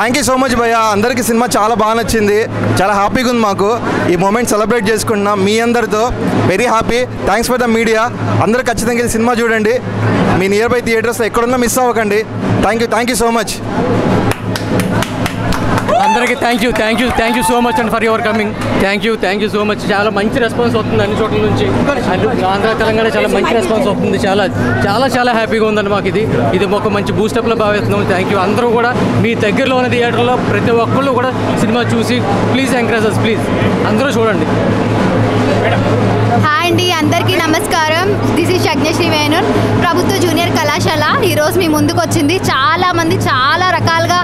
Thank you so much భయ్య. అందరికీ cinema చాలా బాగా నచ్చింది, చాలా హ్యాపీగా ఉంది. మాకు ఈ మూమెంట్ సెలబ్రేట్ చేసుకుంటున్నాం మీ అందరితో. Very happy. Thanks for the media. అందరూ ఖచ్చితంగా వెళ్ళి సినిమా చూడండి. మీ నియర్ బై థియేటర్స్ ఎక్కడున్నా మిస్ అవ్వకండి. Thank you so much. అందరికీ thank you so much and for your coming. Thank you so much. చాలా మంచి రెస్పాన్స్ వస్తుంది అన్ని చోట్ల నుంచి. ఆంధ్ర తెలంగాణ చాలా మంచి రెస్పాన్స్ వస్తుంది. చాలా హ్యాపీగా ఉందండి మాకు. ఇది ఒక మంచి బూస్టప్లో భావిస్తున్నాం. Thank you. అందరూ కూడా మీ దగ్గరలో ఉన్న థియేటర్లో ప్రతి ఒక్కళ్ళు కూడా సినిమా చూసి ప్లీజ్ ఎంకరేజ్ అస్, ప్లీజ్ అందరూ చూడండి. హాయ్ అండి, అందరికీ నమస్కారం. దిస్ ఈజ్ యజ్ఞశ్రీ వేణున్, ప్రభుత్వ జూనియర్ కళాశాల. ఈరోజు మీ ముందుకు వచ్చింది. చాలామంది చాలా రకాలుగా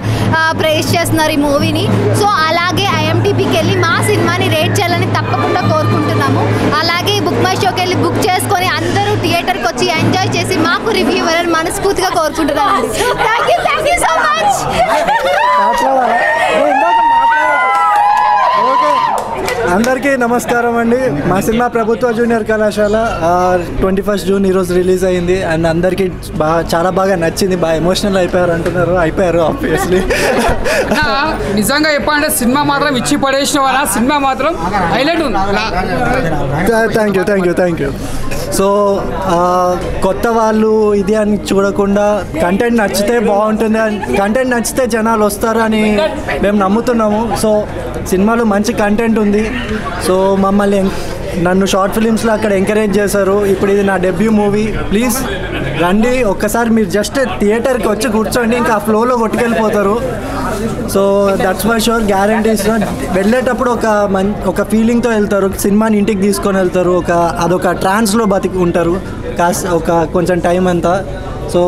ప్రైజ్ చేస్తున్నారు ఈ మూవీని. సో అలాగే ఐఎంటీపీకి వెళ్ళి మా సినిమాని రేట్ చేయాలని తప్పకుండా కోరుకుంటున్నాము. అలాగే బుక్ మై షోకి వెళ్ళి బుక్ చేసుకొని అందరూ థియేటర్కి వచ్చి ఎంజాయ్ చేసి మాకు రివ్యూ ఇవ్వాలని మనస్ఫూర్తిగా కోరుకుంటున్నాను. Thank you so much. అందరికీ నమస్కారం అండి. మా సినిమా ప్రభుత్వ జూనియర్ కళాశాల 21 జూన్ ఈరోజు రిలీజ్ అయింది. అండ్ అందరికీ చాలా బాగా నచ్చింది. బాగా ఎమోషనల్ అయిపోయారు ఆబ్వియస్లీ. నిజంగా చెప్పాలంటే సినిమా మాత్రం ఇచ్చి పడేసిన వాళ్ళ సినిమా మాత్రం హైలైట్ ఉంది. Thank you. సో కొత్త వాళ్ళు ఇది అని చూడకుండా కంటెంట్ నచ్చితే బాగుంటుంది, కంటెంట్ నచ్చితే జనాలు వస్తారు అని మేము నమ్ముతున్నాము. సో సినిమాలో మంచి కంటెంట్ ఉంది. సో నన్ను షార్ట్ ఫిలిమ్స్లో అక్కడ ఎంకరేజ్ చేశారు. ఇప్పుడు ఇది నా డెబ్యూ మూవీ. ప్లీజ్ రండి ఒక్కసారి. మీరు జస్ట్ థియేటర్కి వచ్చి కూర్చోండి, ఇంకా ఆ ఫ్లోలో కొట్టుకెళ్ళిపోతారు. So that's my sure, guarantees. వెళ్ళేటప్పుడు ఒక ఫీలింగ్తో వెళ్తారు. సినిమాని ఇంటికి తీసుకొని వెళ్తారు. అదొక ట్రాన్స్లో బతికి ఉంటారు కొంచెం టైం అంతా. సో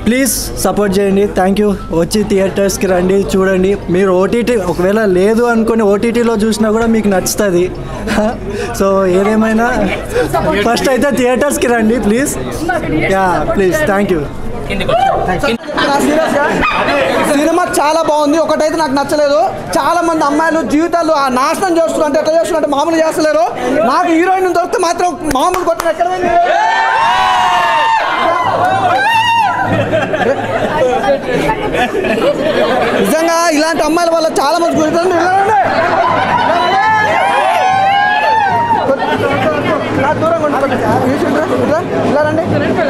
ప్లీజ్ సపోర్ట్ చేయండి. Thank you. వచ్చి థియేటర్స్కి రండి, చూడండి. మీరు ఓటీటీ ఒకవేళ లేదు అనుకుని ఓటీటీలో చూసినా కూడా మీకు నచ్చుతుంది. సో ఏదేమైనా ఫస్ట్ అయితే థియేటర్స్కి రండి please. Please. Thank you. Cinema చాలా బాగుంది. ఒకటైతే నాకు నచ్చలేదు, చాలా మంది అమ్మాయిలు జీవితాలు నాశనం చేస్తున్నారు. ఎట్లా చేస్తున్నారు, మామూలు చేస్తలేరు. నాకు హీరోయిన్ దొరికితే మాత్రం మామూలు కొట్టిన ఎక్కడ నిజంగా ఇలాంటి అమ్మాయిల వల్ల చాలా మంది గురించి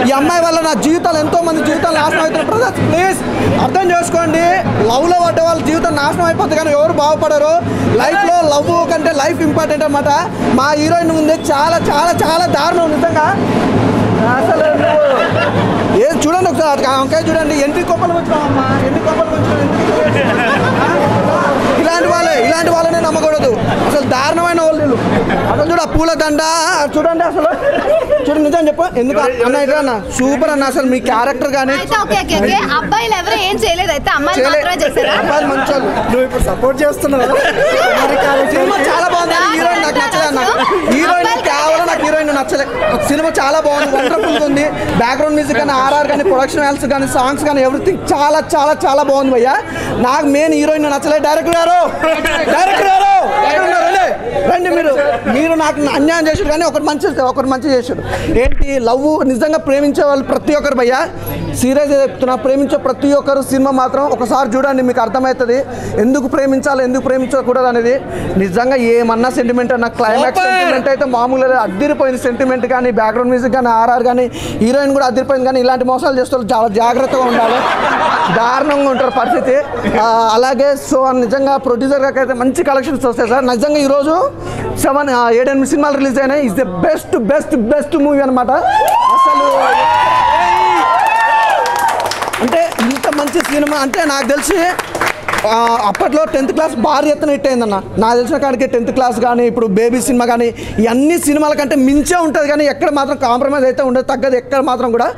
ఈ అమ్మాయి వల్ల నా జీవితాలు ఎంతో మంది జీవితాలు నాశనం అవుతున్నారు. బ్రదర్స్ ప్లీజ్ అర్థం చేసుకోండి. లవ్లో పడ్డ వాళ్ళ జీవితం నాశనం అయిపోతుంది కానీ ఎవరు బాగుపడరు. లైఫ్లో లవ్ కంటే లైఫ్ ఇంపార్టెంట్ అన్నమాట. మా హీరోయిన్ ఉంది చాలా చాలా చాలా దారుణం నిజంగా. అసలు ఏది చూడండి ఒకసారి వంకాయ చూడండి. ఎన్ని కోపలు వచ్చినామమ్మా, ఎన్ని కోపలు వచ్చినా. ఇలాంటి వాళ్ళనే నమ్మకూడదు. అసలు దారుణమైన వాళ్ళు. అసలు చూడ పూల దండ చూడండి. అసలు చూడండి నిజం చెప్పు. ఎందుకు అన్న ఇట్లా అన్న సూపర్ అన్న. అసలు మీ క్యారెక్టర్ కానీ అబ్బాయిలు ఎవరు ఏం చేయలేదు, అయితే అమ్మాయిలు మంచి వాళ్ళు. నువ్వు ఇప్పుడు సపోర్ట్ చేస్తున్నావు. చాలా బాగుంది. హీరోయిన్ నాకు నచ్చలేదు అన్న. హీరోయిన్ కేవలం నాకు హీరోయిన్ నచ్చలేదు. సినిమా చాలా బాగుంది, వండర్ఫుల్ ఉంది. బ్యాక్గ్రౌండ్ మ్యూజిక్ కానీ, ఆర్ఆర్ కానీ, ప్రొడక్షన్ వాల్యూస్ కానీ, సాంగ్స్ కానీ, ఎవ్రీథింగ్ చాలా చాలా చాలా బాగుంది భయ్యా. నాకు మెయిన్ హీరోయిన్ నచ్చలేదు. డైరెక్టర్ గారు రండి. మీరు నాకు అన్యాయం చేశారు కానీ ఒకటి మంచి చేశారు. ఏంటి లవ్ నిజంగా ప్రేమించే వాళ్ళు ప్రతి ఒక్కరు భయ్యా, సీరియస్ చెప్తున్నా, ప్రేమించే ప్రతి ఒక్కరు సినిమా మాత్రం ఒకసారి చూడండి, మీకు అర్థమవుతుంది ఎందుకు ప్రేమించాలి ఎందుకు ప్రేమించకూడదు అనేది. నిజంగా ఏమన్నా సెంటిమెంట్ అన్న క్లైమాక్స్ సెంటిమెంట్ అయితే మామూలుగా అద్దిరిపోయింది. సెంటిమెంట్ కానీ, బ్యాక్గ్రౌండ్ మ్యూజిక్ కానీ, ఆర్ఆర్ కానీ, హీరోయిన్ కూడా అదిరిపోయింది. కానీ ఇలాంటి మోసాలు చేస్తే చాలా జాగ్రత్తగా ఉండాలి, దారుణంగా ఉంటారు పరిస్థితి. అలాగే సో నిజంగా ప్రొడ్యూసర్ గారికి అయితే మంచి కలెక్షన్స్ వస్తాయి సార్. నిజంగా ఈరోజు 7-8 సినిమాలు రిలీజ్ అయినాయి. ఇస్ ద బెస్ట్ మూవీ అనమాట. అసలు అంటే ఇంత మంచి సినిమా అంటే నాకు తెలిసి అప్పట్లో 10th క్లాస్ భారీ ఎత్తున హిట్ అయిందన్న. నాకు తెలిసిన కాడికి 10th క్లాస్ కానీ, ఇప్పుడు బేబీ సినిమా కానీ, ఈ అన్ని సినిమాల కంటే మించే ఉంటుంది. కానీ ఎక్కడ మాత్రం కాంప్రమైజ్ అయితే ఉండదు, తగ్గదు ఎక్కడ మాత్రం కూడా.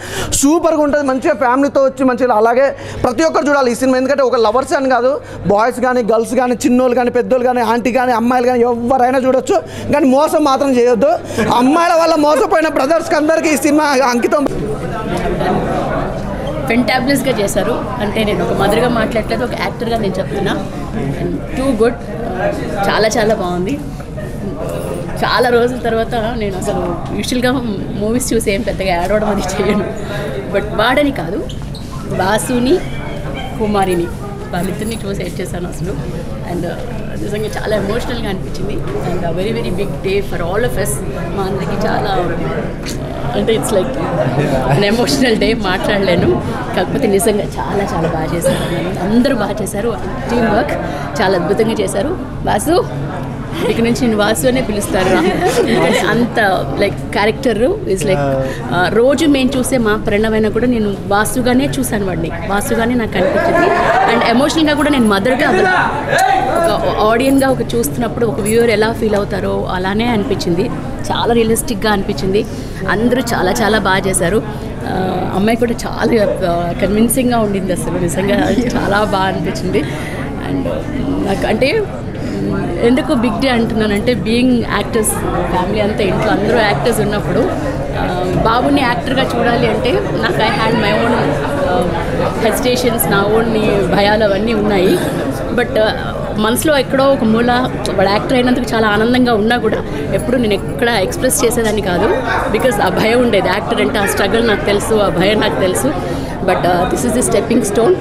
సూపర్గా ఉంటుంది. మంచిగా ఫ్యామిలీతో వచ్చి మంచిగా అలాగే ప్రతి ఒక్కరు చూడాలి ఈ సినిమా. ఎందుకంటే ఒక లవర్స్ అని కాదు, బాయ్స్ కానీ, గర్ల్స్ కానీ, చిన్నోళ్ళు కానీ, పెద్దోళ్ళు కానీ, ఆంటీ కానీ, అమ్మాయిలు కానీ ఎవరైనా చూడొచ్చు. కానీ మోసం మాత్రం చేయొద్దు. అమ్మాయిల వల్ల మోసపోయిన బ్రదర్స్కి అందరికీ ఈ సినిమా అంకితం. ఫెంటాబులస్గా చేశారు. అంటే నేను ఒక మదర్గా మాట్లాడలేదు, ఒక యాక్టర్గా నేను చెప్తున్నా. అండ్ టూ గుడ్, చాలా చాలా బాగుంది. చాలా రోజుల తర్వాత నేను అసలు యూజువల్గా మూవీస్ చూసి ఏం పెద్దగా ఏడవడం అది చేయను, బట్ వాడని కాదు, వాసుని కుమారిని వాళ్ళిద్దరిని చూసి ఏడ్ చేశాను అసలు. అండ్ నిజంగా చాలా ఎమోషనల్గా అనిపించింది. And very very big day for all of us. మా అందరికీ చాలా అంటే it's like an emotional day, మాట్లాడలేను. కాకపోతే నిజంగా చాలా చాలా బాగా చేశారు, అందరూ బాగా చేశారు. టీమ్ వర్క్ చాలా అద్భుతంగా చేశారు. వాసు ఇక నుంచి నేను వాసు అనే పిలుస్తారు. అంత లైక్ క్యారెక్టర్ ఇస్ లైక్ రోజు మేము చూసే మా ప్రణవైనా కూడా నేను వాసుగానే చూశాను, వాడిని వాసుగానే నాకు అనిపించింది. అండ్ ఎమోషనల్గా కూడా నేను మదర్గా ఒక ఆడియన్గా ఒక చూస్తున్నప్పుడు ఒక వ్యూవర్ ఎలా ఫీల్ అవుతారో అలానే అనిపించింది. చాలా రియలిస్టిక్గా అనిపించింది. అందరూ చాలా చాలా బాగా చేశారు. అమ్మాయి కూడా చాలా కన్విన్సింగ్గా ఉండింది అసలు, నిజంగా చాలా బాగా అనిపించింది. అండ్ నాకు అంటే ఎందుకు బిగ్ డే అంటున్నానంటే, బీయింగ్ యాక్టర్స్ ఫ్యామిలీ అంతా ఇంట్లో అందరూ యాక్టర్స్ ఉన్నప్పుడు బాబుని యాక్టర్గా చూడాలి అంటే నాకు I had my own hesitations, నా ఓన్ భయాలు అవన్నీ ఉన్నాయి. బట్ మనసులో ఎక్కడో ఒక మూల వాడు యాక్టర్ అయినందుకు చాలా ఆనందంగా ఉన్నా కూడా ఎప్పుడు నేను ఎక్కడ ఎక్స్ప్రెస్ చేసేదాన్ని కాదు. బికాజ్ ఆ భయం ఉండేది. యాక్టర్ అంటే ఆ స్ట్రగుల్ నాకు తెలుసు, ఆ భయం నాకు తెలుసు. But this is the stepping stone.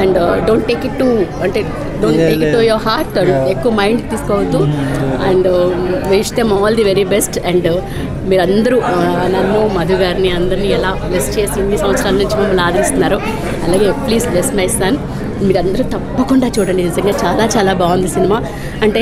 And don't take it to your heart. ఎక్కువ మైండ్కి తీసుకోవద్దు. And wish them all the very best. And మీరందరూ నన్ను, మధు గారిని, అందరినీ ఎలా బ్లెస్ చేసి ఇన్ని సంవత్సరాల నుంచి మమ్మల్ని ఆదరిస్తున్నారు, అలాగే ప్లీజ్ బ్లెస్ మై సన్. మీరందరూ తప్పకుండా చూడండి. నిజంగా చాలా చాలా బాగుంది సినిమా. అంటే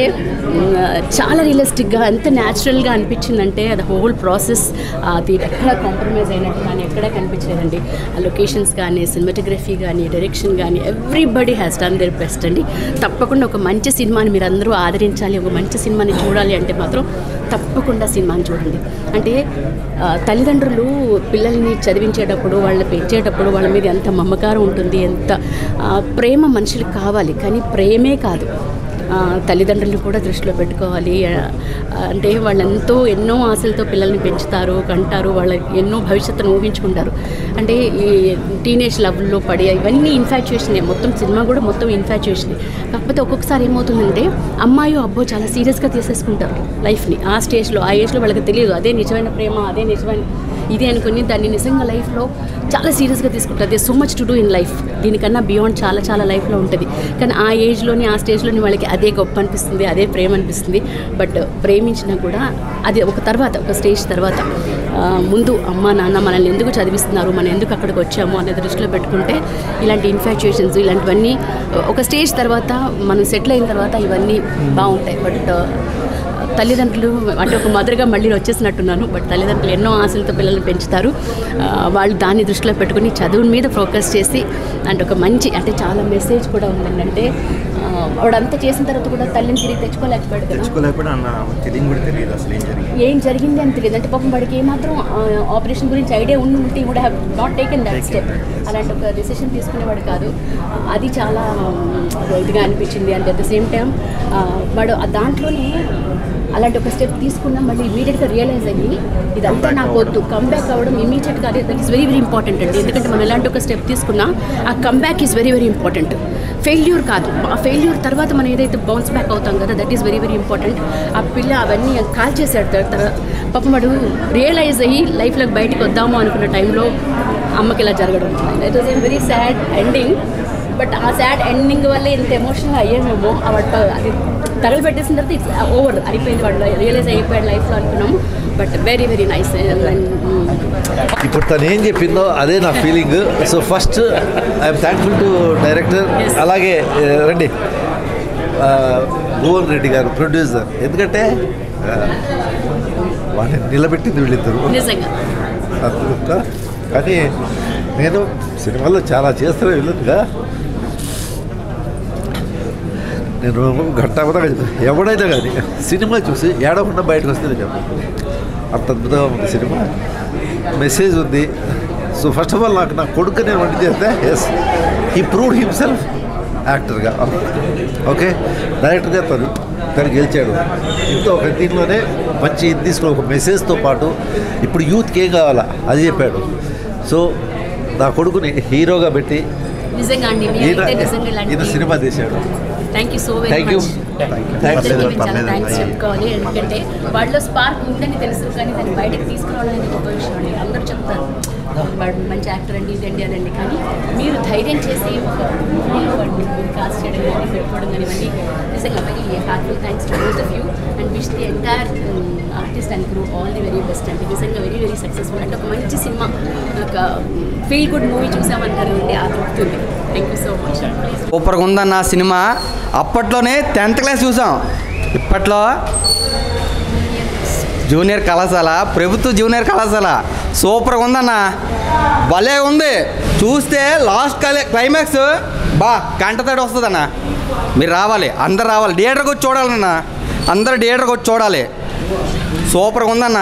చాలా రియలిస్టిక్గా, ఎంత న్యాచురల్గా అనిపించిందంటే అది హోల్ ప్రాసెస్ అది ఎక్కడ కాంప్రమైజ్ అయినట్టు కానీ ఎక్కడ కనిపించలేదండి. ఆ లొకేషన్స్ కానీ, సినిమాటోగ్రఫీ కానీ, డైరెక్షన్ కానీ, everybody has done their best అండి. తప్పకుండా ఒక మంచి సినిమాని మీరు అందరూ ఆదరించాలి. ఒక మంచి సినిమాని చూడాలి అంటే మాత్రం తప్పకుండా సినిమాని చూడండి. అంటే తల్లిదండ్రులు పిల్లల్ని చదివించేటప్పుడు, వాళ్ళని పెంచేటప్పుడు వాళ్ళ మీద ఎంత మమకారం ఉంటుంది, ఎంత ప్రేమ మనుషులకు కావాలి. కానీ ప్రేమే కాదు, తల్లిదండ్రులను కూడా దృష్టిలో పెట్టుకోవాలి. అంటే వాళ్ళెంతో ఎన్నో ఆశలతో పిల్లల్ని పెంచుతారు, కంటారు, వాళ్ళ ఎన్నో భవిష్యత్తును ఊహించుకుంటారు. అంటే ఈ టీనేజ్ లవ్లో పడి ఇవన్నీ ఇన్ఫాచ్యుయేషనే. మొత్తం సినిమా కూడా మొత్తం ఇన్ఫాచ్యుయేషనే. కాకపోతే ఒక్కొక్కసారి ఏమవుతుందంటే అమ్మాయో అబ్బో చాలా సీరియస్గా తీసేసుకుంటారు లైఫ్ని. ఆ స్టేజ్లో, ఆ ఏజ్లో వాళ్ళకి తెలియదు అదే నిజమైన ప్రేమ, అదే నిజమైన ఇది అనుకుని దాన్ని నిజంగా లైఫ్లో చాలా సీరియస్గా తీసుకుంటారు. They so much to do in life. దీనికన్నా బియాండ్ చాలా చాలా లైఫ్లో ఉంటుంది. కానీ ఆ ఏజ్లోని, ఆ స్టేజ్లోని వాళ్ళకి అదే గొప్ప అనిపిస్తుంది, అదే ప్రేమ అనిపిస్తుంది. బట్ ప్రేమించినా కూడా అది ఒక తర్వాత, ఒక స్టేజ్ తర్వాత ముందు అమ్మ నాన్న మనల్ని ఎందుకు చదివిస్తున్నారు, మనం ఎందుకు అక్కడికి వచ్చాము అనేది దృష్టిలో పెట్టుకుంటే ఇలాంటి ఇన్ఫాచ్యుయేషన్స్ ఇలాంటివన్నీ ఒక స్టేజ్ తర్వాత మనం సెటిల్ అయిన తర్వాత ఇవన్నీ బాగుంటాయి. బట్ తల్లిదండ్రులు అంటే ఒక మదర్గా మళ్ళీ వచ్చేసినట్టున్నాను. బట్ తల్లిదండ్రులు ఎన్నో ఆశలతో పిల్లల్ని పెంచుతారు. వాళ్ళు దాన్ని దృష్టిలో పెట్టుకుని చదువు మీద ఫోకస్ చేసి అంటే ఒక మంచి అంటే చాలా మెసేజ్ కూడా ఉందండి. అంటే వాడంతా చేసిన తర్వాత కూడా తల్లిని తిరిగి తెచ్చుకోలేకపోయాడు కదా, ఏం జరిగింది అని తెలియదు. అంటే పాపం వాడికి ఏమాత్రం ఆపరేషన్ గురించి ఐడియా ఉంటే would have not taken that step. అలాంటి ఒక డెసిషన్ తీసుకునేవాడు కాదు. అది చాలా ఇదిగా అనిపించింది. అంటే అట్ ద సేమ్ టైం వాడు దాంట్లోనే అలాంటి ఒక స్టెప్ తీసుకున్నా మళ్ళీ ఇమీడియట్గా రియలైజ్ అయ్యి ఇదంతా నాకు వద్దు, కమ్బ్యాక్ అవ్వడం ఇమీడియట్గా that is very very important అండి. ఎందుకంటే మనం ఎలాంటి ఒక స్టెప్ తీసుకున్నా ఆ comeback is very very important. Failure కాదు, ఆ ఫెయిల్యూర్ తర్వాత మనం ఏదైతే బౌన్స్ బ్యాక్ అవుతాం కదా, that is very very important. ఆ పిల్ల అవన్నీ కాల్ చేశాడు తర్వాత పాపం వాడు రియలైజ్ అయ్యి లైఫ్లోకి బయటకు వద్దాము అనుకున్న టైంలో అమ్మకి ఇలా జరగడం. It was a very sad ending. But ఆ సాడ్ ఎండింగ్ వల్ల ఇంత ఎమోషనల్గా అయ్యామేమో అది తగలు పెట్టేసిన తర్వాత ఇట్స్ ఓవర్ అయిపోయింది, వాడు రియలైజ్ అయిపోయాడు లైఫ్లో అనుకున్నాము. But very very nice. ఇప్పుడు తను ఏం చెప్పిందో అదే నా feeling. So first I'm thankful to director, అలాగే రండి భువన్ రెడ్డి గారు ప్రొడ్యూసర్. ఎందుకంటే వాటిని నిలబెట్టింది వీళ్ళిద్దరు నిజంగా. కానీ నేను సినిమాలో చాలా చేస్తాను వీళ్ళుగా. నేను ఘట్టాపదా ఎవడైనా కానీ సినిమా చూసి ఏడకుండా బయటకు వస్తే నేను చెప్పాను, అంత అద్భుతంగా ఉంది సినిమా. మెసేజ్ ఉంది. సో ఫస్ట్ ఆఫ్ ఆల్ నాకు నా కొడుకు నేను వంటి చేస్తే ఎస్ హీ ప్రూవ్డ్ హిమ్సెల్ఫ్ యాక్టర్గా. ఓకే, డైరెక్టర్గా తను గెలిచాడు. ఇంతో ఒక దీంట్లోనే మంచి ఇది తీసుకుని ఒక మెసేజ్తో పాటు ఇప్పుడు యూత్కి ఏం కావాలా అది చెప్పాడు. సో నా కొడుకుని హీరోగా పెట్టి నిజంగా అండి ఈయన సినిమా తీశాడు. Thank you so very thank you. Much. చాలా థ్యాంక్స్ చెప్పుకోవాలి. ఎందుకంటే వాళ్ళలో స్పార్క్ ఉందని తెలుసు, కానీ దాన్ని బయటకు తీసుకురావడానికి గొప్ప విషయం అండి. అందరూ చెప్తారు వాడు మంచి యాక్టర్ అండి, ఇదండి అదండి, కానీ మీరు ధైర్యం చేసి ఒక మూవీలో వాడిని కాస్ట్ చేయడం కానీ పెట్టుకోవడం కానీ ఇవన్నీ నిజంగా very heartful thanks to both of you and wish the entire artist and crew all the very best అండి. నిజంగా వెరీ వెరీ సక్సెస్ఫుల్ అంటే ఒక మంచి సినిమా, ఒక ఫీల్ గుడ్ మూవీ చూసామంటారు అండి, ఆ తృప్తుంది. Thank you so much. సూపర్గా ఉందన్న సినిమా. అప్పట్లోనే 10th క్లాస్ చూసాం, ఇప్పట్లో జూనియర్ కళాశాల, ప్రభుత్వ జూనియర్ కళాశాల. సూపర్గా ఉందన్న, భలే ఉంది. చూస్తే లాస్ట్ క్లైమాక్స్ కంటతడి వస్తుందన్న. మీరు రావాలి, అందరు రావాలి, థియేటర్కి వచ్చి చూడాలన్న, అందరు థియేటర్కి వచ్చి చూడాలి. సూపర్గా ఉందన్న.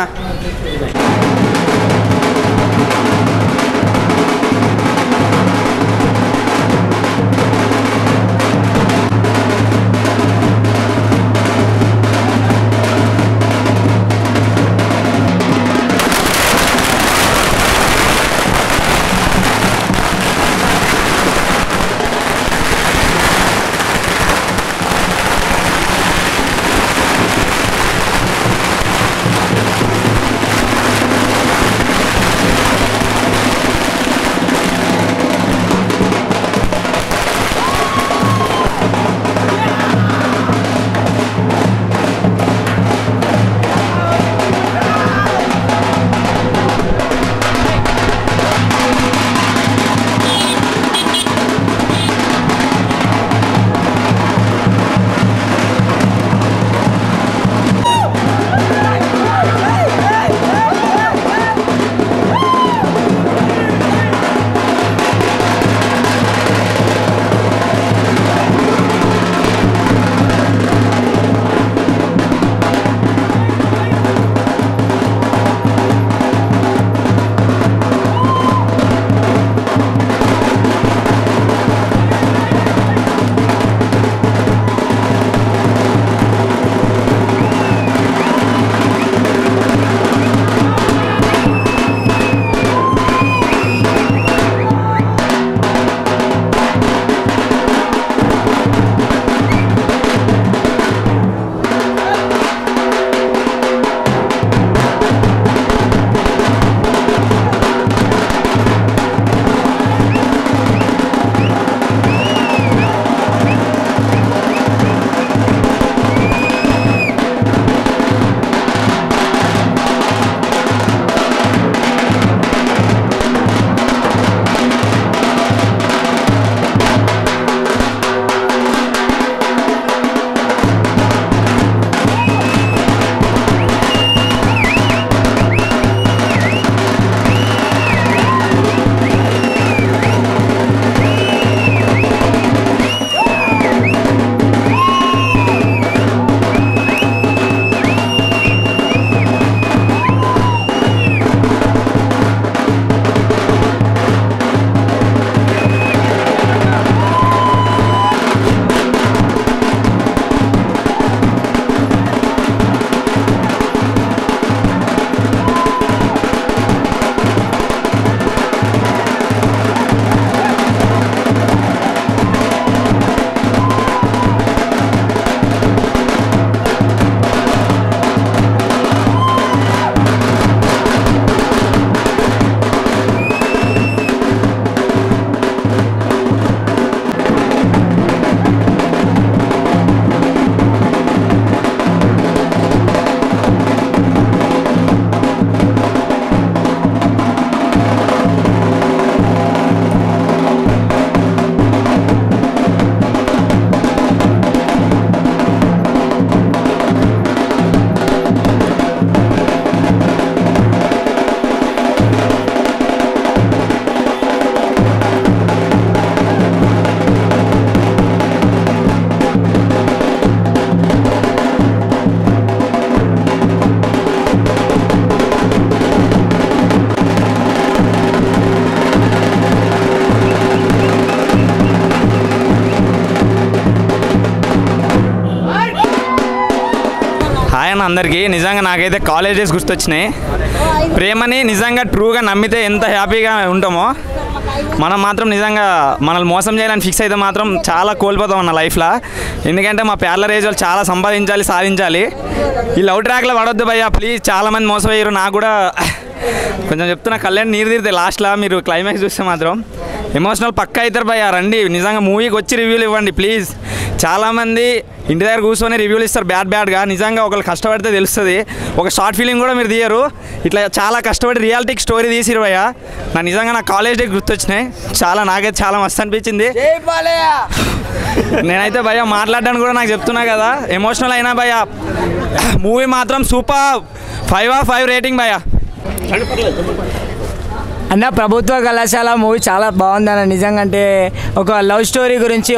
అందరికీ నిజంగా నాకైతే కాలేజ్ డేస్ గుర్తొచ్చినాయి. ప్రేమని నిజంగా ట్రూగా నమ్మితే ఎంత హ్యాపీగా ఉంటామో మనం మాత్రం నిజంగా మనల్ని మోసం చేయాలని ఫిక్స్ అయితే మాత్రం చాలా కోల్పోతాం అన్న లైఫ్లో. ఎందుకంటే మా పేర్ల రేజ్ వాళ్ళు చాలా సంపాదించాలి, సాధించాలి. ఈ లవ్ ట్రాక్లో పడొద్దు భయ్యా ప్లీజ్. చాలామంది మోసపోయారు. నాకు కూడా కొంచెం చెప్తున్నా, కళ్యాణ్ నీరు తీరుతాయి లాస్ట్లో. మీరు క్లైమాక్స్ చూస్తే మాత్రం ఎమోషనల్ పక్కా అవుతారు భయ్యా. రండి నిజంగా మూవీకి వచ్చి రివ్యూలు ఇవ్వండి ప్లీజ్. చాలామంది ఇంటి దగ్గర కూర్చొని రివ్యూలు ఇస్తారు బ్యాడ్గా. నిజంగా ఒకళ్ళు కష్టపడితే తెలుస్తుంది. ఒక షార్ట్ ఫిలిం కూడా మీరు తీయరు, ఇట్లా చాలా కష్టపడి రియాలిటీ స్టోరీ తీసిరు భయ్యా. నిజంగా నా కాలేజ్ డే గుర్తొచ్చినాయి. నాకైతే చాలా మస్తు అనిపించింది. నేనైతే భయ్యా మాట్లాడడానికి కూడా నాకు చెప్తున్నా కదా, ఎమోషనల్ అయినా భయ్యా. మూవీ మాత్రం సూపర్ 5/5 రేటింగ్ భయ్యా. అన్న ప్రభుత్వ కళాశాల మూవీ చాలా బాగుందన్న. నిజంగా అంటే ఒక లవ్ స్టోరీ గురించి,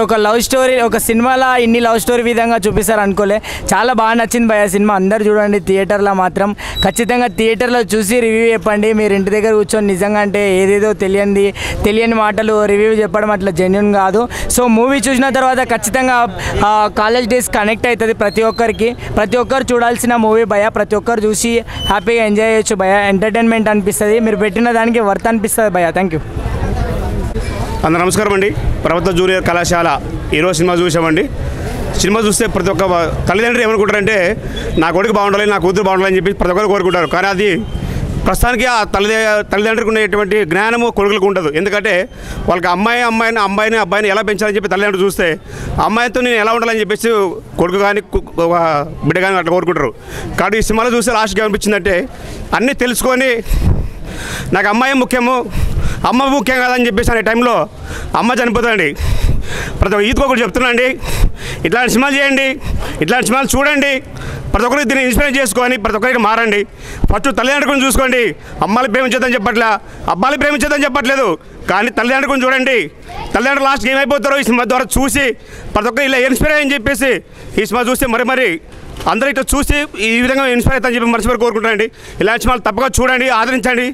ఒక సినిమాలో ఇన్ని లవ్ స్టోరీ విధంగా చూపిస్తారు అనుకోలే. చాలా బాగా నచ్చింది భయ సినిమా. అందరు చూడండి థియేటర్లో మాత్రం. ఖచ్చితంగా థియేటర్లో చూసి రివ్యూ చెప్పండి. మీరు ఇంటి దగ్గర కూర్చొని నిజంగా అంటే ఏదేదో తెలియని మాటలు రివ్యూ చెప్పడం అట్లా జెన్యున్ కాదు. సో మూవీ చూసిన తర్వాత ఖచ్చితంగా కాలేజ్ డేస్ కనెక్ట్ అవుతుంది ప్రతి ఒక్కరికి. ప్రతి ఒక్కరు చూడాల్సిన మూవీ భయ. ప్రతి ఒక్కరు చూసి హ్యాపీగా ఎంజాయ్ చేయొచ్చు భయ. ఎంటర్టైన్మెంట్ అనిపిస్తుంది. మీరు పెట్టిన దానికి వర్త్ అనిపిస్తుంది భయ. Thank you. అందరూ నమస్కారం అండి. ప్రభుత్వ జూనియర్ కళాశాల ఈరోజు సినిమా చూసామండి. సినిమా చూస్తే ప్రతి ఒక్క తల్లిదండ్రులు ఏమనుకుంటారంటే నా కొడుకు బాగుండాలి, నా కూతురు బాగుండాలి అని చెప్పి ప్రతి ఒక్కరు కోరుకుంటారు. కానీ అది ప్రస్తుతానికి ఆ తల్లిదండ్రులకు ఉండేటువంటి జ్ఞానము కొడుకులకు ఉండదు. ఎందుకంటే వాళ్ళకి అబ్బాయిని ఎలా పెంచాలని చెప్పి తల్లిదండ్రులు చూస్తే అమ్మాయితో నేను ఎలా ఉండాలని చెప్పేసి కొడుకు కానీ బిడ్డ కానీ అట్లా కోరుకుంటారు. కాబట్టి ఈ సినిమాలో చూస్తే లాస్ట్గా ఏమనిపించిందంటే అన్నీ తెలుసుకొని నాకు అమ్మాయి ముఖ్యము, అమ్మ ముఖ్యం కాదని చెప్పేసి అనే టైంలో అమ్మ చనిపోతుందండి. ప్రతి ఒక్క ఈత్ ఒకటి చెప్తున్నా అండి, ఇట్లాంటి సినిమాలు చేయండి, ఇట్లాంటి సినిమాలు చూడండి. ప్రతి ఒక్కరికి దీన్ని ఇన్స్పైర్ చేసుకొని ప్రతి ఒక్కరికి మారండి. ఫస్ట్ తల్లిదండ్రులను చూసుకోండి. అమ్మాయిని ప్రేమించొద్దని చెప్పట్లే, అబ్బాయిని ప్రేమించొద్దని చెప్పట్లేదు. కానీ తల్లిదండ్రులను చూడండి. తల్లిదండ్రులు లాస్ట్కి ఏమైపోతారో ఈ సినిమా ద్వారా చూసి ప్రతి ఒక్కరు ఇలా ఇన్స్పైర్ అయ్యని చెప్పేసి ఈ సినిమా చూస్తే మరి అందరూ ఇట్లా చూసి ఈ విధంగా ఇన్స్పైర్ అవుతాయని చెప్పి మనసు కోరుకుంటానండి. ఇలాంటి సినిమాలు తప్పగా చూడండి, ఆదరించండి,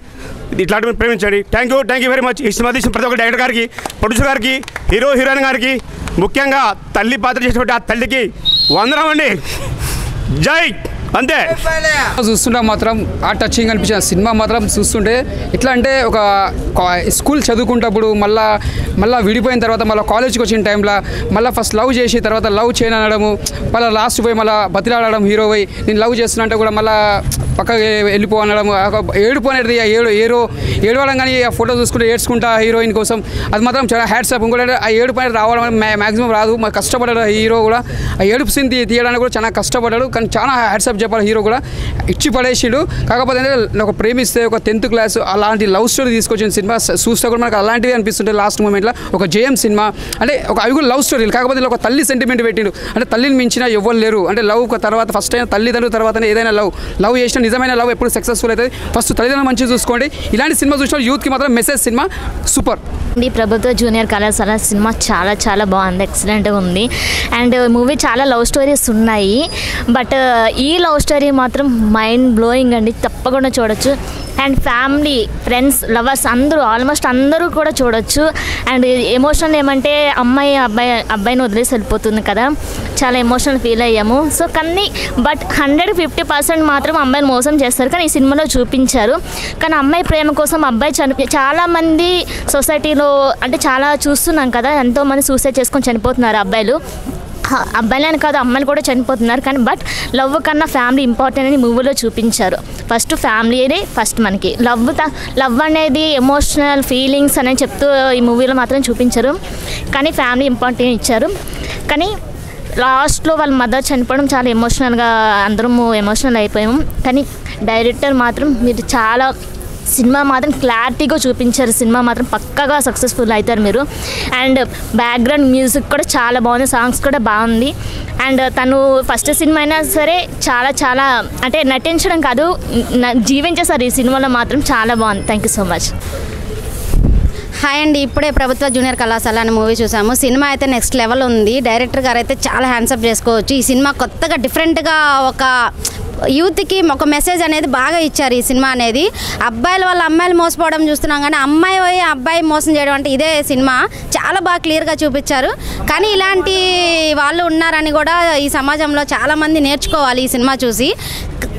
ఇట్లాంటివి ప్రేమించండి. Thank you very much. ఈ సినిమా తీసిన ప్రతి ఒక్క డైరెక్టర్ గారికి, ప్రొడ్యూసర్ గారికి, హీరోయిన్ గారికి, ముఖ్యంగా తల్లి పాత్ర చేసినటువంటి ఆ తల్లికి వందనం అండి. జై. అంతే. చూస్తుంటే మాత్రం ఆ టచింగ్ అనిపించిన సినిమా మాత్రం చూస్తుంటే ఎట్లా అంటే ఒక స్కూల్ చదువుకుంటప్పుడు మళ్ళీ విడిపోయిన తర్వాత మళ్ళీ కాలేజ్కి వచ్చిన టైంలో మళ్ళీ ఫస్ట్ లవ్ చేసి తర్వాత లవ్ చేయను అనడము, మళ్ళీ లాస్ట్ పోయి మళ్ళీ బతిలాడడం హీరో పోయి నేను లవ్ చేస్తున్నా అంటే కూడా మళ్ళీ పక్కకి వెళ్ళిపో అనడం. ఏడుపు అనేది ఏడవడం కానీ ఆ ఫోటో చూసుకుంటే ఏడ్చుకుంటా హీరోయిన్ కోసం, అది మాత్రం చాలా హ్యాట్సాప్. ఇంకోటి ఆ ఏడుపు అనేది రావడం మ్యాక్సిమం రాదు. మరి కష్టపడ్డాడు హీరో కూడా. ఆ ఏడుపు సీన్ తీయడానికి కూడా చాలా కష్టపడ్డాడు. కానీ చాలా హ్యాట్సాప్ చెప్పాలి. హీరో కూడా ఇచ్చి పడేసిండు. కాకపోతే ఒక ప్రేమిస్తే ఒక 10th క్లాస్ అలాంటి లవ్ స్టోరీ తీసుకొచ్చిన సినిమా చూస్తే కూడా మనకు అలాంటివి అనిపిస్తుంటే లాస్ట్ మూమెంట్లో ఒక జేఎం సినిమా అంటే అవి కూడా లవ్ స్టోరీలు. కాకపోతే ఒక తల్లి సెంటిమెంట్ పెట్టిండు. అంటే తల్లిని మించిన ఎవ్వరు లేరు. అంటే లవ్ తర్వాత ఫస్ట్ అయినా తల్లిదండ్రుల తర్వాతనే ఏదైనా లవ్ చేసిన నిజమైన లవ్ ఎప్పుడు సక్సెస్ఫుల్ అవుతుంది. ఫస్ట్ తల్లిదండ్రులు మంచిగా చూసుకోండి. ఇలాంటి సినిమా చూసిన యూత్కి మాత్రం మెసేజ్ సినిమా సూపర్. ప్రభుత్వ జూనియర్ కళాశాల సినిమా చాలా బాగుంది, ఎక్సలెంట్గా ఉంది. అండ్ మూవీ చాలా లవ్ స్టోరీస్ ఉన్నాయి. బట్ ఈ లవ్ స్టోరీ మాత్రం మైండ్ బ్లోయింగ్ అండి. తప్పకుండా చూడొచ్చు. And family, friends, lovers almost అందరూ కూడా చూడొచ్చు. అండ్ ఎమోషనల్ ఏమంటే అబ్బాయిని వదిలేసి వెళ్ళిపోతుంది కదా, చాలా ఎమోషనల్ ఫీల్ అయ్యాము. సో కానీ బట్ 150% మాత్రం అమ్మాయిని మోసం చేస్తారు. కానీ ఈ సినిమాలో చూపించారు. కానీ అమ్మాయి ప్రేమ కోసం అబ్బాయి చాలామంది సొసైటీలో అంటే చాలా చూస్తున్నాం కదా, ఎంతోమంది సూసైడ్ చేసుకొని చనిపోతున్నారు అబ్బాయిలని కాదు అమ్మాయిలు కూడా చనిపోతున్నారు. కానీ బట్ లవ్ కన్నా ఫ్యామిలీ ఇంపార్టెంట్ అని మూవీలో చూపించారు. ఫస్ట్ ఫ్యామిలీనే ఫస్ట్ మనకి లవ్ అనేది ఎమోషనల్ ఫీలింగ్స్ అని చెప్తూ ఈ మూవీలో మాత్రం చూపించారు. కానీ ఫ్యామిలీ ఇంపార్టెంట్ ఇచ్చారు. కానీ లాస్ట్లో వాళ్ళ మదర్ చనిపోవడం చాలా ఎమోషనల్గా అందరం ఎమోషనల్ అయిపోయాము. కానీ డైరెక్టర్ మాత్రం మీరు చాలా సినిమా మాత్రం క్లారిటీగా చూపించారు. సినిమా మాత్రం పక్కాగా సక్సెస్ఫుల్ అవుతారు మీరు. అండ్ బ్యాక్గ్రౌండ్ మ్యూజిక్ కూడా చాలా బాగుంది, సాంగ్స్ కూడా బాగుంది. అండ్ తను ఫస్ట్ సినిమా అయినా సరే చాలా అంటే నటించడం కాదు జీవించేసారు ఈ సినిమాలో మాత్రం. చాలా బాగుంది. Thank you so much. Hi అండి. ఇప్పుడే ప్రభుత్వ జూనియర్ కళాశాల అనే మూవీ చూసాము. సినిమా అయితే నెక్స్ట్ లెవెల్ ఉంది. డైరెక్టర్ గారు అయితే చాలా హ్యాండ్సప్ చేసుకోవచ్చు. ఈ సినిమా కొత్తగా డిఫరెంట్గా ఒక యూత్కి ఒక మెసేజ్ అనేది బాగా ఇచ్చారు. ఈ సినిమా అనేది అబ్బాయిల వల్ల అమ్మాయిలు మోసపోవడం చూస్తున్నాం, కానీ అబ్బాయి మోసం చేయడం అంటే ఇదే సినిమా చాలా బాగా క్లియర్గా చూపించారు. కానీ ఇలాంటి వాళ్ళు ఉన్నారని కూడా ఈ సమాజంలో చాలామంది నేర్చుకోవాలి ఈ సినిమా చూసి.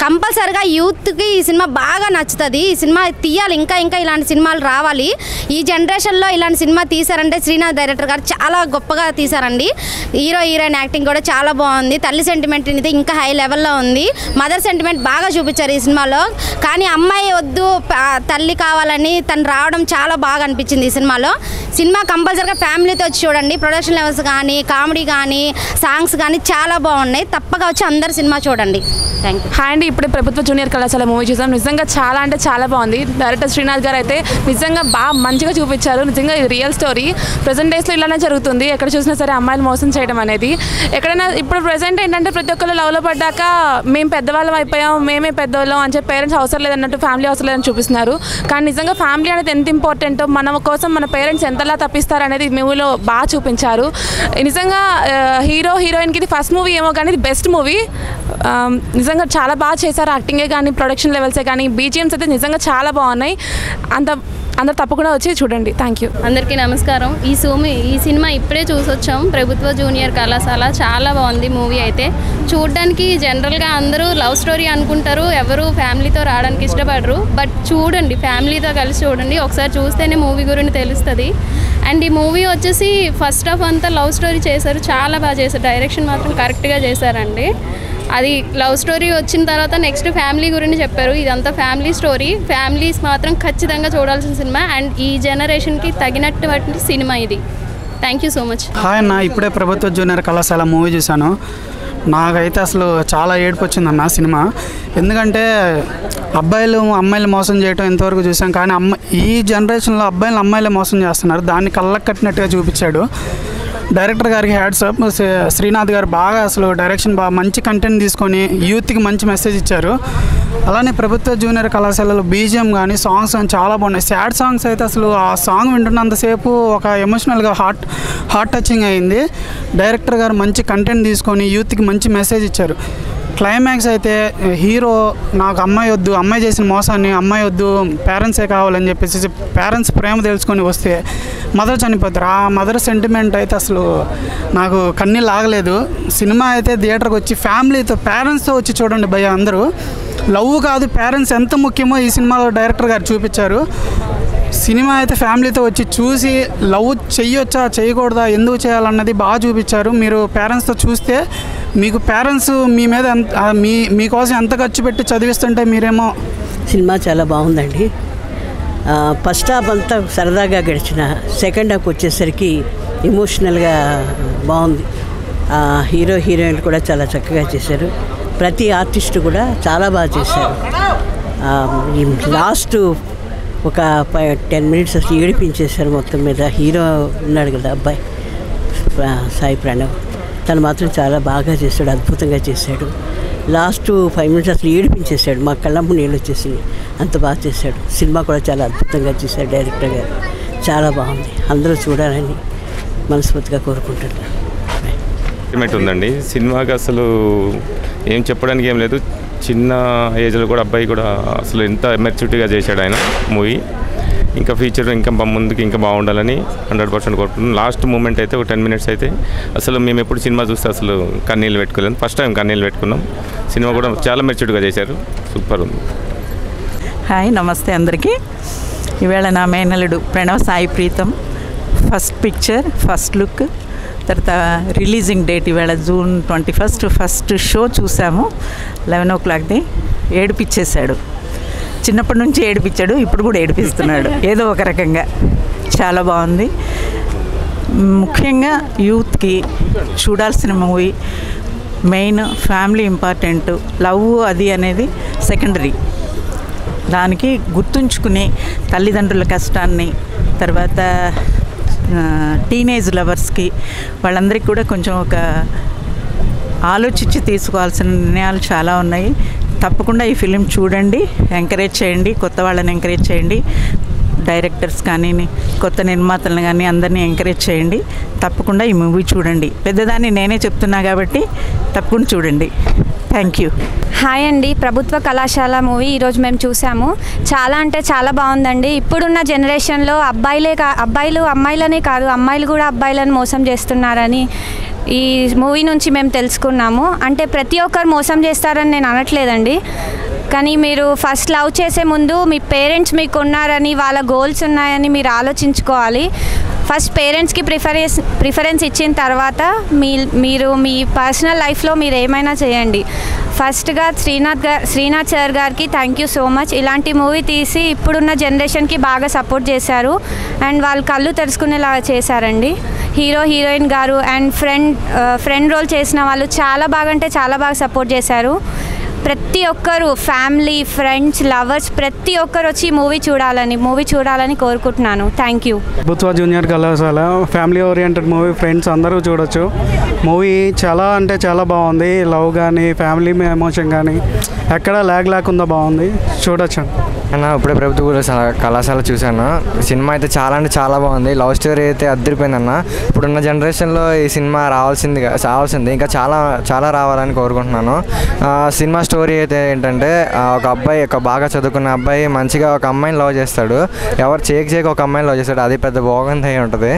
కంపల్సరిగా యూత్కి ఈ సినిమా బాగా నచ్చుతుంది. ఈ సినిమా తీయాలి, ఇంకా ఇంకా ఇలాంటి సినిమాలు రావాలి. ఈ జనరేషన్లో ఇలాంటి సినిమా తీశారంటే శ్రీనాథ్ డైరెక్టర్ గారు చాలా గొప్పగా తీశారండి. హీరోయిన్ యాక్టింగ్ కూడా చాలా బాగుంది. తల్లి సెంటిమెంట్ అనేది ఇంకా హై లెవెల్లో ఉంది. మదర్ సెంటిమెంట్ బాగా చూపించారు ఈ సినిమాలో. కానీ అమ్మాయి వద్దు తల్లి కావాలని తను రావడం చాలా బాగా అనిపించింది ఈ సినిమాలో. సినిమా కంపల్సరిగా ఫ్యామిలీతో వచ్చి చూడండి. ప్రొడక్షన్ లెవెల్స్ కానీ, కామెడీ కానీ, సాంగ్స్ కానీ చాలా బాగున్నాయి. తప్పగా వచ్చి అందరు సినిమా చూడండి. Thank you. హాయ్ అండి, ఇప్పుడే ప్రభుత్వ జూనియర్ కళాశాల మూవీ చూసాం. నిజంగా చాలా అంటే చాలా బాగుంది. డైరెక్టర్ శ్రీనాథ్ గారు అయితే నిజంగా బాగా మంచిగా చూపించారు. నిజంగా ఇది రియల్ స్టోరీ. ప్రజెంట్ డేస్లో ఇలానే జరుగుతుంది. ఎక్కడ చూసినా సరే అమ్మాయిలు మోసం చేయడం అనేది. ఎక్కడైనా ఇప్పుడు ప్రజెంట్ ఏంటంటే ప్రతి ఒక్కరు లవ్లో పడ్డాక మేము పెద్దవాళ్ళం అయిపోయాం, మేమే పెద్దవాళ్ళం అని చెప్పి పేరెంట్స్ అవసరం లేదన్నట్టు, ఫ్యామిలీ అవసరం లేదని చూపిస్తున్నారు. కానీ నిజంగా ఫ్యామిలీ అనేది ఎంత ఇంపార్టెంటో, మన కోసం మన పేరెంట్స్ ఎంతలా తప్పిస్తారు అనేది మూవీలో బాగా చూపించారు. నిజంగా హీరో హీరోయిన్కి ఇది ఫస్ట్ మూవీ ఏమో కానీ ఇది బెస్ట్ మూవీ. నిజంగా చాలా బాగా చేశారు. యాక్టింగే కానీ, ప్రొడక్షన్ లెవెల్సే కానీ, బీజిఎమ్స్ అయితే నిజంగా చాలా బాగున్నాయి. అందరు తప్పకుండా వచ్చి చూడండి. Thank you. అందరికీ నమస్కారం. ఈ సినిమా ఇప్పుడే చూసొచ్చాం, ప్రభుత్వ జూనియర్ కళాశాల. చాలా బాగుంది మూవీ అయితే. చూడడానికి జనరల్గా అందరూ లవ్ స్టోరీ అనుకుంటారు, ఎవరు ఫ్యామిలీతో రావడానికి ఇష్టపడరు. బట్ చూడండి, ఫ్యామిలీతో కలిసి చూడండి. ఒకసారి చూస్తేనే మూవీ గురించి తెలుస్తుంది. అండ్ ఈ మూవీ వచ్చేసి ఫస్ట్ హాఫ్ అంతా లవ్ స్టోరీ చేశారు, చాలా బాగా చేశారు. డైరెక్షన్ మాత్రం కరెక్ట్గా చేశారండి. అది లవ్ స్టోరీ వచ్చిన తర్వాత నెక్స్ట్ ఫ్యామిలీ గురించి చెప్పారు. ఇదంతా ఫ్యామిలీ స్టోరీ. ఫ్యామిలీస్ మాత్రం ఖచ్చితంగా చూడాల్సిన సినిమా. అండ్ ఈ జనరేషన్కి తగినటువంటి సినిమా ఇది. Thank you so much. Hi అన్న, ఇప్పుడే ప్రభుత్వ జూనియర్ కళాశాల మూవీ చూశాను. నాకైతే అసలు చాలా ఏడుపు వచ్చిందన్న సినిమా. ఎందుకంటే అబ్బాయిలు అమ్మాయిలు మోసం చేయటం ఎంతవరకు చూసాం, కానీ ఈ జనరేషన్లో అబ్బాయిలు అమ్మాయిలే మోసం చేస్తున్నారు. దాన్ని కళ్ళకు కట్టినట్టుగా చూపించాడు. డైరెక్టర్ గారికి హ్యాట్స్ ఆఫ్. శ్రీనాథ్ గారు బాగా అసలు డైరెక్షన్ బాగా మంచి కంటెంట్ తీసుకొని యూత్కి మంచి మెసేజ్ ఇచ్చారు. అలానే ప్రభుత్వ జూనియర్ కళాశాలలో బీజిఎం కానీ, సాంగ్స్ కానీ చాలా బాగున్నాయి. సాడ్ సాంగ్స్ అయితే అసలు ఆ సాంగ్ వింటున్నంతసేపు ఒక ఎమోషనల్గా హార్ట్ టచింగ్ అయింది. డైరెక్టర్ గారు మంచి కంటెంట్ తీసుకొని యూత్కి మంచి మెసేజ్ ఇచ్చారు. క్లైమాక్స్ అయితే హీరో నాకు అమ్మాయి వద్దు, అమ్మాయి చేసిన మోసాన్ని అమ్మాయి వద్దు, పేరెంట్సే కావాలని చెప్పేసి పేరెంట్స్ ప్రేమ తెలుసుకొని వస్తే మదర్ చనిపోతారు. ఆ మదర్ సెంటిమెంట్ అయితే అసలు నాకు కన్నీళ్ళు ఆగలేదు. సినిమా అయితే థియేటర్కి వచ్చి ఫ్యామిలీతో పేరెంట్స్తో వచ్చి చూడండి భయ్య. అందరూ లవ్ కాదు పేరెంట్స్ ఎంత ముఖ్యమో ఈ సినిమాలో డైరెక్టర్ గారు చూపించారు. సినిమా అయితే ఫ్యామిలీతో వచ్చి చూసి లవ్ చెయ్యొచ్చా చేయకూడదా ఎందుకు చేయాలన్నది బాగా చూపించారు. మీరు పేరెంట్స్తో చూస్తే మీకు పేరెంట్స్ మీ మీద మీకోసం ఎంత ఖర్చు పెట్టి చదివిస్తుంటే మీరేమో. సినిమా చాలా బాగుందండి. ఫస్ట్ హాఫ్ అంతా సరదాగా గడిచిన సెకండ్ హాఫ్ వచ్చేసరికి ఎమోషనల్గా బాగుంది. హీరో హీరోయిన్ కూడా చాలా చక్కగా చేశారు. ప్రతి ఆర్టిస్ట్ కూడా చాలా బాగా చేశారు. లాస్ట్ ఒక 10 minutes అసలు ఏడిపించేశారు మొత్తం మీద. హీరో ఉన్నాడు కదా అబ్బాయి సాయి ప్రణవ్, తను మాత్రం చాలా బాగా చేశాడు, అద్భుతంగా చేశాడు. లాస్ట్ 5 minutes అసలు ఏడిపించేశాడు, మా కళ్ళమ్మ నీళ్ళు వచ్చేసింది, అంత బాగా చేశాడు. సినిమా కూడా చాలా అద్భుతంగా చేశాడు డైరెక్టర్ గారు. చాలా బాగుంది, అందరూ చూడాలని మనస్ఫూర్తిగా కోరుకుంటున్నాను. ఉందండి సినిమాకి అసలు ఏం చెప్పడానికి ఏం లేదు. చిన్న ఏజ్లో కూడా అబ్బాయి కూడా అసలు ఎంత మెచ్యూరిటీగా చేశాడు ఆయన మూవీ. ఇంకా ఫ్యూచర్ ఇంకా ముందుకు ఇంకా బాగుండాలని 100% కోరుకుంటున్నాను. లాస్ట్ మూమెంట్ అయితే ఒక 10 minutes అయితే అసలు మేము ఎప్పుడు సినిమా చూస్తే అసలు కన్నీళ్ళు పెట్టుకోలేము. ఫస్ట్ టైం కన్నీళ్ళు పెట్టుకున్నాం. సినిమా కూడా చాలా మెచ్యూరిటీగా చేశారు, సూపర్ ఉంది. హాయ్, నమస్తే అందరికీ. ఈవేళ నా మేనల్లుడు Pranav Sai Preetham first picture, first look, తర్వాత రిలీజింగ్ డేట్ ఈవేళ June 21 ఫస్ట్ షో చూసాము 11 o'clockది. ఏడిపించేశాడు, చిన్నప్పటి నుంచి ఏడిపించాడు, ఇప్పుడు కూడా ఏడిపిస్తున్నాడు ఏదో ఒక రకంగా. చాలా బాగుంది. ముఖ్యంగా యూత్కి చూడాల్సిన movie. Main family important, love అది అనేది సెకండరీ. దానికి గుర్తుంచుకుని తల్లిదండ్రుల కష్టాన్ని, తర్వాత టీనేజ్ లవర్స్కి వాళ్ళందరికీ కూడా కొంచెం ఒక ఆలోచించి తీసుకోవాల్సిన నిర్ణయాలు చాలా ఉన్నాయి. తప్పకుండా ఈ ఫిలిం చూడండి, ఎంకరేజ్ చేయండి, కొత్త వాళ్ళని ఎంకరేజ్ చేయండి, డైరెక్టర్స్ కానీ కొత్త నిర్మాతలను కానీ అందరినీ ఎంకరేజ్ చేయండి. తప్పకుండా ఈ మూవీ చూడండి. పెద్దదాన్ని నేనే చెప్తున్నా కాబట్టి తప్పకుండా చూడండి. Thank you. హాయ్ అండి, ప్రభుత్వ కళాశాల మూవీ ఈరోజు మేము చూసాము. చాలా అంటే చాలా బాగుందండి. ఇప్పుడున్న జనరేషన్లో అబ్బాయిలు అమ్మాయిలనే కాదు, అమ్మాయిలు కూడా అబ్బాయిలను మోసం చేస్తున్నారని ఈ మూవీ నుంచి మేము తెలుసుకున్నాము. అంటే ప్రతి ఒక్కరు మోసం చేస్తారని నేను అనట్లేదండి, కానీ మీరు ఫస్ట్ లవ్ చేసే ముందు మీ పేరెంట్స్ మీకు ఉన్నారని, వాళ్ళ గోల్స్ ఉన్నాయని మీరు ఆలోచించుకోవాలి. ఫస్ట్ పేరెంట్స్కి ప్రిఫరెన్స్ ఇచ్చిన తర్వాత మీరు మీ పర్సనల్ లైఫ్లో మీరు ఏమైనా చేయండి. ఫస్ట్గా శ్రీనాథ్ సార్ గారికి థ్యాంక్ యూ సో మచ్. ఇలాంటి మూవీ తీసి ఇప్పుడున్న జనరేషన్కి బాగా సపోర్ట్ చేశారు అండ్ వాళ్ళు కళ్ళు తెరుచుకునేలా చేశారండి. హీరోయిన్ గారు అండ్ ఫ్రెండ్ రోల్ చేసిన వాళ్ళు చాలా బాగా అంటే చాలా బాగా సపోర్ట్ చేశారు. ప్రతి ఒక్కరు ఫ్యామిలీ, ఫ్రెండ్స్, లవర్స్ ప్రతి ఒక్కరు వచ్చి మూవీ చూడాలని కోరుకుంటున్నాను. Thank you. ప్రభుత్వ జూనియర్ కళాశాల ఫ్యామిలీ ఓరియంటెడ్ మూవీ, ఫ్రెండ్స్ అందరూ చూడొచ్చు. మూవీ చాలా అంటే చాలా బాగుంది. లవ్ కానీ ఫ్యామిలీ ఎమోషన్ కానీ ఎక్కడ ల్యాగ్ లేకుండా బాగుంది, చూడొచ్చు. అన్న ఇప్పుడే ప్రభుత్వ కళాశాల చూశాను. సినిమా అయితే చాలా అంటే చాలా బాగుంది. లవ్ స్టోరీ అయితే అద్దరిపోయిందన్న. ఇప్పుడున్న జనరేషన్లో ఈ సినిమా రావాల్సింది ఇంకా చాలా చాలా రావాలని కోరుకుంటున్నాను. సినిమా స్టోరీ అయితే ఏంటంటే ఒక బాగా చదువుకున్న అబ్బాయి మంచిగా ఒక అమ్మాయిని లవ్ చేస్తాడు. ఎవరు చేయక ఒక అమ్మాయిని లవ్ చేస్తాడు. అది పెద్ద భోగంత అయి ఉంటుంది.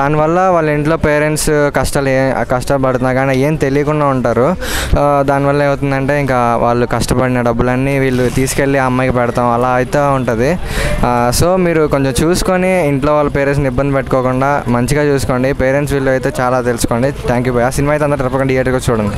దానివల్ల వాళ్ళ ఇంట్లో పేరెంట్స్ కష్టపడుతున్నా కానీ ఏం తెలియకుండా ఉంటారు. దానివల్ల ఏమవుతుందంటే ఇంకా వాళ్ళు కష్టపడిన డబ్బులన్నీ వీళ్ళు తీసుకెళ్ళి ఆ అమ్మాయికి పెడతాం, అలా అయితే ఉంటుంది. సో మీరు కొంచెం చూసుకొని ఇంట్లో వాళ్ళ పేరెంట్స్ని ఇబ్బంది పెట్టుకోకుండా మంచిగా చూసుకోండి. పేరెంట్స్ వీళ్ళు అయితే చాలా తెలుసుకోండి. Thank you. ఆ సినిమా అయితే అందరూ తప్పకుండా థియేటర్కి చూడండి.